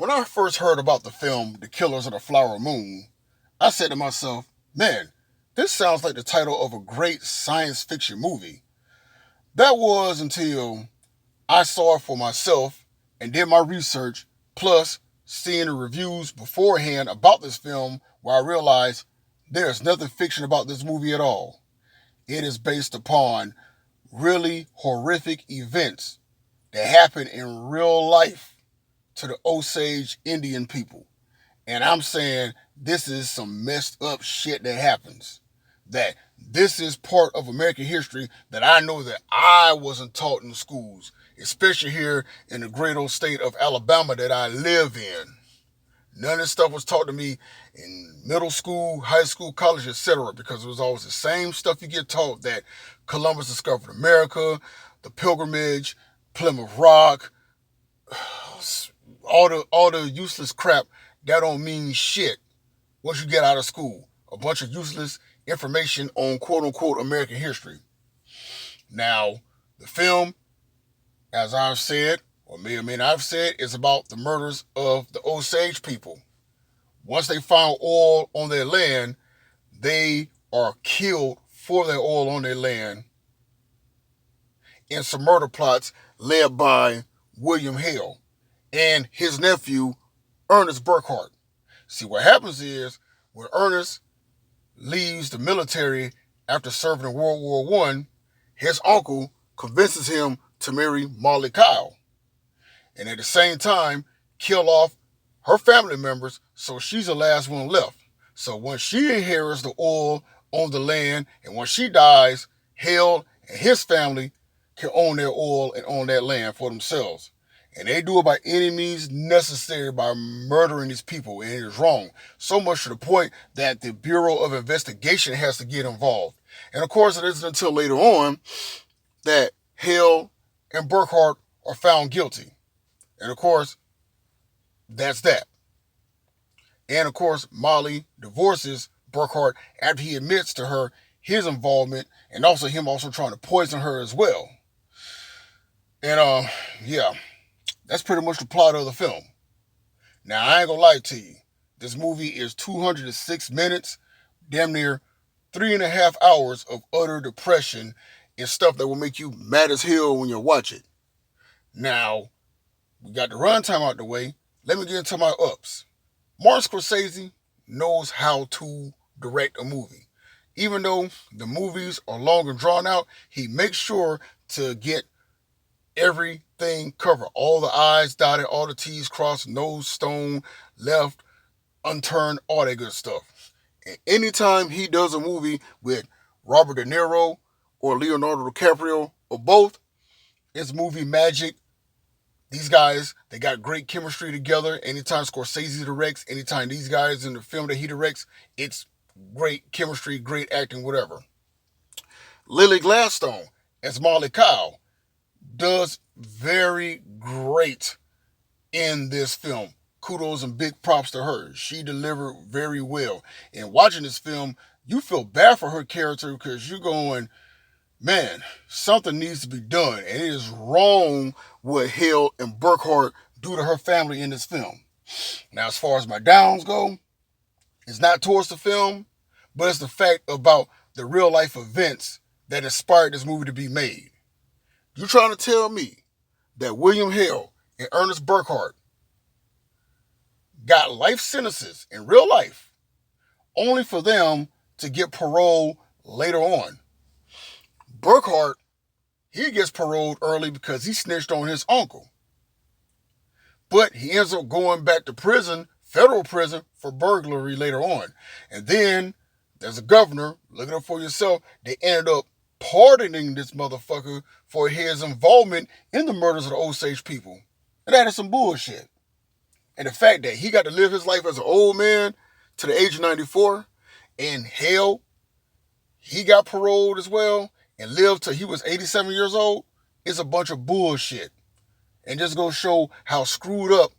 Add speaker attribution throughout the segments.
Speaker 1: When I first heard about the film The Killers of the Flower Moon, I said to myself, man, this sounds like the title of a great science fiction movie. That was until I saw it for myself and did my research, plus seeing the reviews beforehand about this film, where I realized there's nothing fiction about this movie at all. It is based upon really horrific events that happen in real life to the Osage Indian people. And I'm saying this is some messed up shit that happens. That this is part of American history that I know that I wasn't taught in schools, especially here in the great old state of Alabama that I live in. None of this stuff was taught to me in middle school, high school, college, etc. Because it was always the same stuff you get taught, that Columbus discovered America, the Pilgrimage, Plymouth Rock, all the useless crap that don't mean shit once you get out of school. A bunch of useless information on quote unquote American history. Now, the film, as I've said, or may or may not have said, is about the murders of the Osage people. Once they found oil on their land, they are killed for their oil on their land in some murder plots led by William Hale and his nephew, Ernest Burkhart. See, what happens is when Ernest leaves the military after serving in World War One, his uncle convinces him to marry Molly Kyle, and at the same time kill off her family members, so she's the last one left. So when she inherits the oil on the land, and when she dies, Hale and his family can own their oil and own that land for themselves. And they do it by any means necessary by murdering these people, and it is wrong. So much to the point that the Bureau of Investigation has to get involved. And of course, it isn't until later on that Hale and Burkhart are found guilty. And of course, that's that. And of course, Molly divorces Burkhart after he admits to her his involvement, and also him also trying to poison her as well. And yeah, that's pretty much the plot of the film. Now, I ain't gonna lie to you. This movie is 206 minutes, damn near 3.5 hours of utter depression and stuff that will make you mad as hell when you watch it. Now, we got the runtime out the way. Let me get into my ups. Martin Scorsese knows how to direct a movie. Even though the movies are long and drawn out, he makes sure to get everything covered. All the I's dotted, all the T's crossed, no stone left unturned, all that good stuff. And anytime he does a movie with Robert De Niro or Leonardo DiCaprio or both, it's movie magic. These guys, they got great chemistry together. Anytime Scorsese directs, anytime these guys in the film that he directs, it's great chemistry, great acting, whatever. Lily Gladstone as Molly Kyle does very great in this film. Kudos and big props to her. She delivered very well. And watching this film, you feel bad for her character because you're going, man, something needs to be done. And it is wrong what Hale and Burkhart do to her family in this film. Now, as far as my downs go, it's not towards the film, but it's the fact about the real life events that inspired this movie to be made. You trying to tell me that William Hale and Ernest Burkhart got life sentences in real life only for them to get parole later on? Burkhart, he gets paroled early because he snitched on his uncle. But he ends up going back to prison, federal prison, for burglary later on. And then there's a governor, look it up for yourself, they ended up pardoning this motherfucker for his involvement in the murders of the Osage people. And that is some bullshit. And the fact that he got to live his life as an old man to the age of 94, and hell, he got paroled as well and lived till he was 87 years old, is a bunch of bullshit. And just go show how screwed up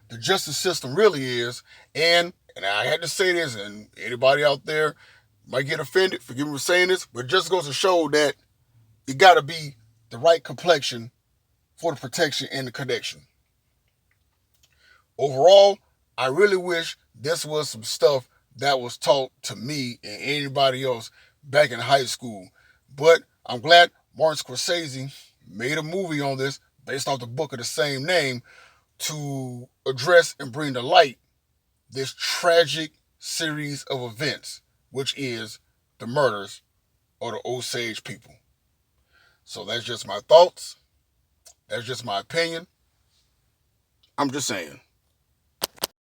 Speaker 1: the justice system really is. And I had to say this, and anybody out there might get offended, forgive me for saying this, but it just goes to show that you got to be the right complexion for the protection and the connection. Overall, I really wish this was some stuff that was taught to me and anybody else back in high school. But I'm glad Martin Scorsese made a movie on this based off the book of the same name to address and bring to light this tragic series of events, which is the murders of the Osage people. So that's just my thoughts. That's just my opinion. I'm just saying.